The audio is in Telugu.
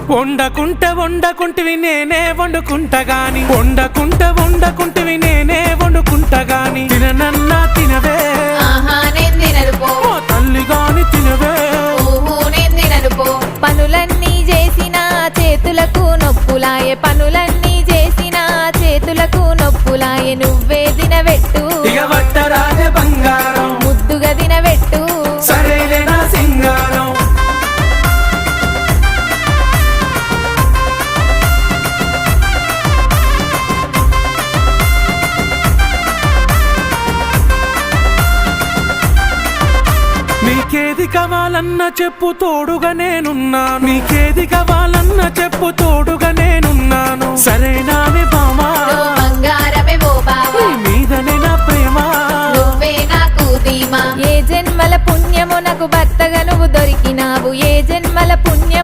వండకుంటివి నేనే వండుకుంటా గాని వండకుంటివి నేనే వండుకుంటా గాని తిననన్నా తినవే నేను తినను పో తల్లి గాని తినవే నేను తినను పో పనులన్నీ చేసిన చేతులకు నొప్పులాయే పనులన్నీ చేసిన చేతులకు నొప్పులాయే నువ్వే తినబెట్టు ఇక వట్టరాజే బంగారం ముద్దుగా తినబెట్టు సరేలే నా సింగారం నీకేది కావాలన్నా చెప్పు తోడుగా నేనున్నాను నీకేది కావాలన్నా చెప్పు తోడుగా నేనున్నాను సరేనానే బామా బంగారమే ఓ బావా మీదనే నా ప్రేమ నువ్వే నాకు ధీమా ఏ జన్మల పుణ్యము నాకు భర్తగా నువ్వు దొరికినావు ఏ జన్మ